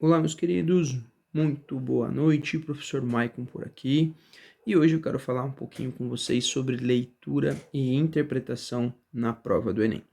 Olá, meus queridos, muito boa noite, professor Maicon por aqui. E hoje eu quero falar um pouquinho com vocês sobre leitura e interpretação na prova do Enem.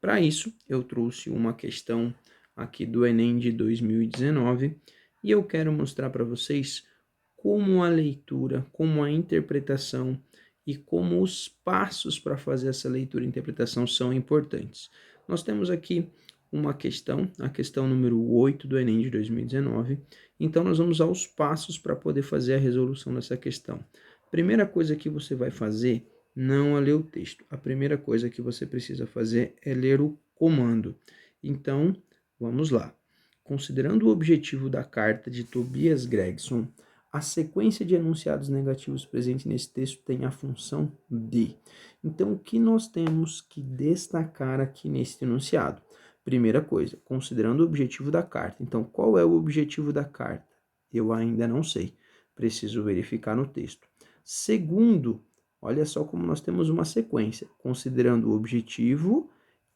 Para isso, eu trouxe uma questão aqui do Enem de 2019 e eu quero mostrar para vocês como a leitura, como a interpretação e como os passos para fazer essa leitura e interpretação são importantes. Nós temos aqui uma questão, a questão número 8 do Enem de 2019. Então, nós vamos aos passos para poder fazer a resolução dessa questão. Primeira coisa que você vai fazer, não é ler o texto. A primeira coisa que você precisa fazer é ler o comando. Então, vamos lá. Considerando o objetivo da carta de Tobias Gregson, a sequência de enunciados negativos presente nesse texto tem a função de. Então, o que nós temos que destacar aqui nesse enunciado? Primeira coisa, considerando o objetivo da carta. Então, qual é o objetivo da carta? Eu ainda não sei. Preciso verificar no texto. Segundo, olha só como nós temos uma sequência. Considerando o objetivo,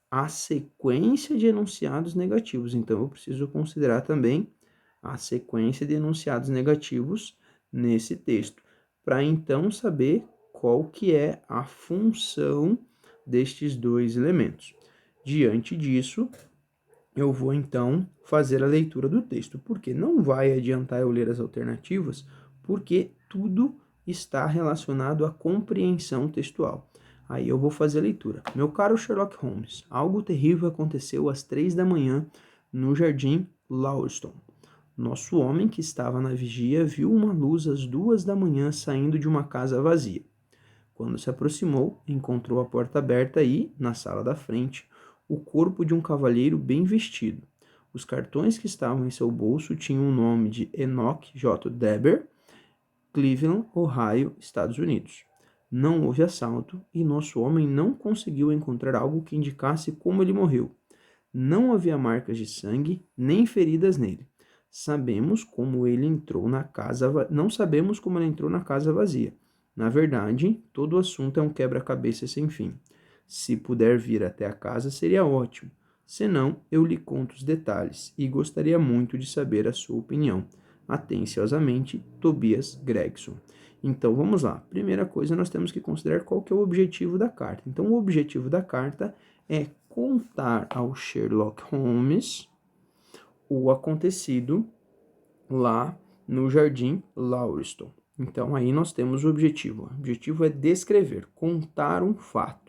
a sequência de enunciados negativos. Então, eu preciso considerar também a sequência de enunciados negativos nesse texto, para então saber qual que é a função destes dois elementos. Diante disso, eu vou então fazer a leitura do texto, porque não vai adiantar eu ler as alternativas, porque tudo está relacionado à compreensão textual. Aí eu vou fazer a leitura. Meu caro Sherlock Holmes, algo terrível aconteceu às 3 da manhã no Jardim Lauriston. Nosso homem, que estava na vigia, viu uma luz às 2 da manhã saindo de uma casa vazia. Quando se aproximou, encontrou a porta aberta e, na sala da frente, o corpo de um cavalheiro bem vestido. Os cartões que estavam em seu bolso tinham o nome de Enoch J. Deber, Cleveland, Ohio, Estados Unidos. Não houve assalto e nosso homem não conseguiu encontrar algo que indicasse como ele morreu. Não havia marcas de sangue nem feridas nele. Não sabemos como ele entrou na casa vazia. Na verdade, todo o assunto é um quebra-cabeça sem fim. Se puder vir até a casa, seria ótimo. Senão, eu lhe conto os detalhes e gostaria muito de saber a sua opinião. Atenciosamente, Tobias Gregson. Então, vamos lá. Primeira coisa, nós temos que considerar qual que é o objetivo da carta. Então, o objetivo da carta é contar ao Sherlock Holmes o acontecido lá no Jardim Lauriston. Então, aí nós temos o objetivo. O objetivo é descrever, contar um fato.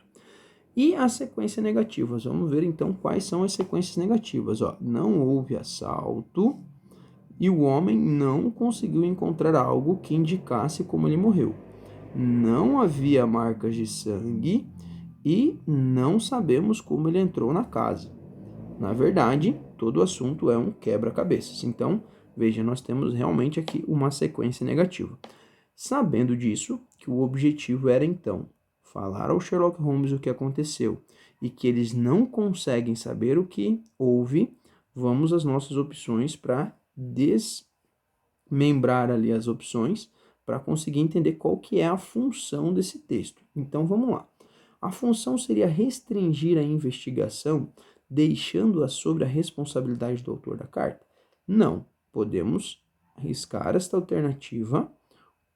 E as sequências negativas. Vamos ver, então, quais são as sequências negativas. Não houve assalto e o homem não conseguiu encontrar algo que indicasse como ele morreu. Não havia marcas de sangue e não sabemos como ele entrou na casa. Na verdade, todo o assunto é um quebra-cabeças. Então, veja, nós temos realmente aqui uma sequência negativa. Sabendo disso, que o objetivo era então falar ao Sherlock Holmes o que aconteceu e que eles não conseguem saber o que houve, vamos às nossas opções para desmembrar ali as opções para conseguir entender qual que é a função desse texto. Então, vamos lá. A função seria restringir a investigação, deixando-a sobre a responsabilidade do autor da carta? Não, podemos arriscar esta alternativa.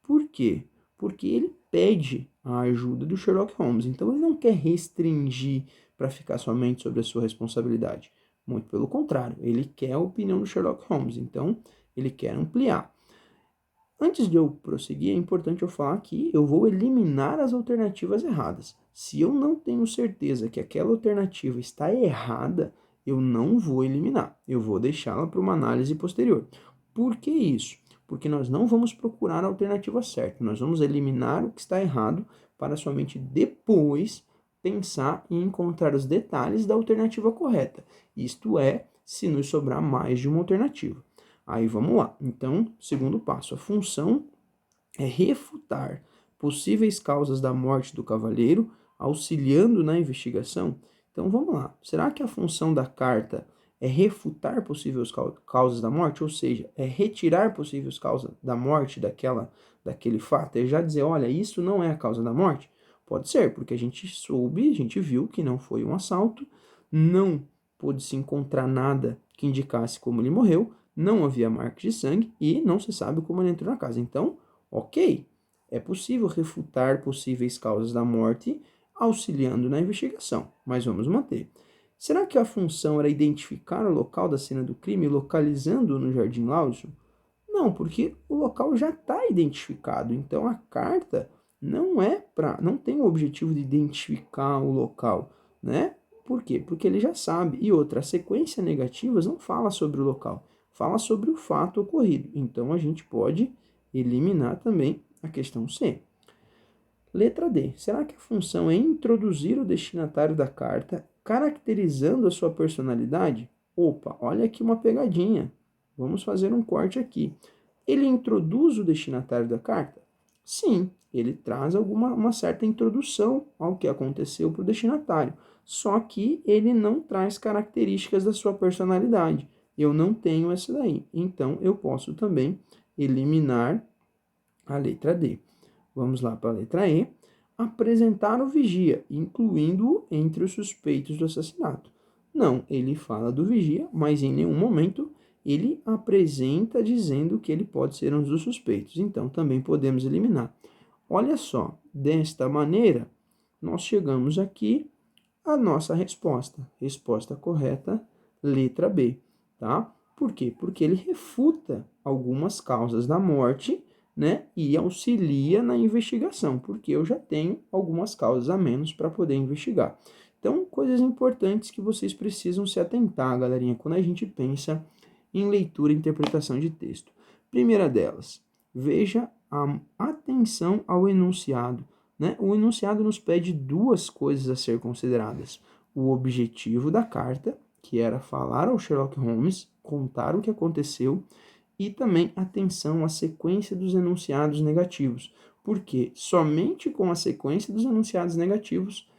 Por quê? Porque ele pede a ajuda do Sherlock Holmes, então ele não quer restringir para ficar somente sobre a sua responsabilidade. Muito pelo contrário, ele quer a opinião do Sherlock Holmes, então ele quer ampliar. Antes de eu prosseguir, é importante eu falar que eu vou eliminar as alternativas erradas. Se eu não tenho certeza que aquela alternativa está errada, eu não vou eliminar. Eu vou deixá-la para uma análise posterior. Por que isso? Porque nós não vamos procurar a alternativa certa. Nós vamos eliminar o que está errado para somente depois pensar em encontrar os detalhes da alternativa correta. Isto é, se nos sobrar mais de uma alternativa. Aí vamos lá. Então, segundo passo, a função é refutar possíveis causas da morte do cavaleiro, auxiliando na investigação. Então vamos lá. Será que a função da carta é refutar possíveis causas da morte? Ou seja, é retirar possíveis causas da morte daquele fato? É já dizer, olha, isso não é a causa da morte? Pode ser, porque a gente viu que não foi um assalto, não pôde se encontrar nada que indicasse como ele morreu, não havia marca de sangue e não se sabe como ele entrou na casa. Então, ok, é possível refutar possíveis causas da morte auxiliando na investigação, mas vamos manter. Será que a função era identificar o local da cena do crime, localizando-o no Jardim Lawson? Não, porque o local já está identificado. Então a carta não tem o objetivo de identificar o local, né? Por quê? Porque ele já sabe. E outra, a sequência negativas não fala sobre o local, fala sobre o fato ocorrido. Então a gente pode eliminar também a questão C. Letra D. Será que a função é introduzir o destinatário da carta, caracterizando a sua personalidade? Opa, olha aqui uma pegadinha. Vamos fazer um corte aqui. Ele introduz o destinatário da carta? Sim, ele traz uma certa introdução ao que aconteceu para o destinatário. Só que ele não traz características da sua personalidade. Eu não tenho essa daí. Então, eu posso também eliminar a letra D. Vamos lá para a letra E. Apresentar o vigia, incluindo-o entre os suspeitos do assassinato. Não, ele fala do vigia, mas em nenhum momento ele apresenta dizendo que ele pode ser um dos suspeitos. Então, também podemos eliminar. Olha só, desta maneira, nós chegamos aqui à nossa resposta. Resposta correta, letra B, tá? Por quê? Porque ele refuta algumas causas da morte, né? E auxilia na investigação, porque eu já tenho algumas causas a menos para poder investigar. Então, coisas importantes que vocês precisam se atentar, galerinha, quando a gente pensa em leitura e interpretação de texto. Primeira delas, veja a atenção ao enunciado, né? O enunciado nos pede duas coisas a ser consideradas: o objetivo da carta, que era falar ao Sherlock Holmes, contar o que aconteceu, e também atenção à sequência dos enunciados negativos, porque somente com a sequência dos enunciados negativos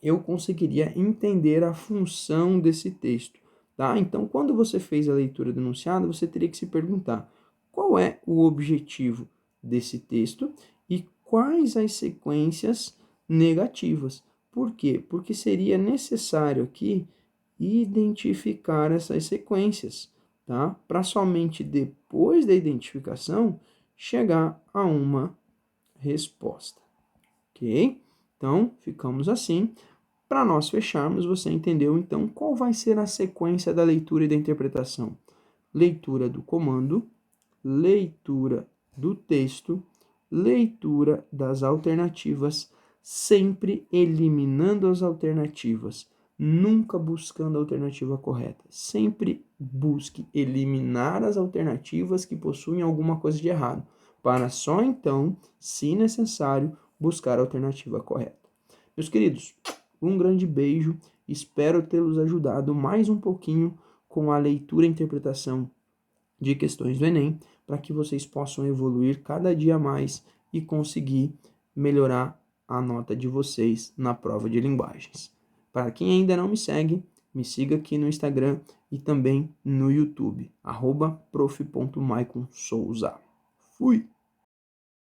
eu conseguiria entender a função desse texto, tá? Então, quando você fez a leitura do enunciado, você teria que se perguntar qual é o objetivo desse texto e quais as sequências negativas. Por quê? Porque seria necessário aqui identificar essas sequências, tá? Para somente depois da identificação chegar a uma resposta, ok? Então, ficamos assim. Para nós fecharmos, você entendeu então qual vai ser a sequência da leitura e da interpretação? Leitura do comando, leitura do texto, leitura das alternativas, sempre eliminando as alternativas, nunca buscando a alternativa correta. Sempre busque eliminar as alternativas que possuem alguma coisa de errado, para só então, se necessário, buscar a alternativa correta. Meus queridos, um grande beijo, espero tê-los ajudado mais um pouquinho com a leitura e interpretação de questões do Enem, para que vocês possam evoluir cada dia mais e conseguir melhorar a nota de vocês na prova de linguagens. Para quem ainda não me segue, me siga aqui no Instagram e também no YouTube, @prof.maiconsouza. Fui!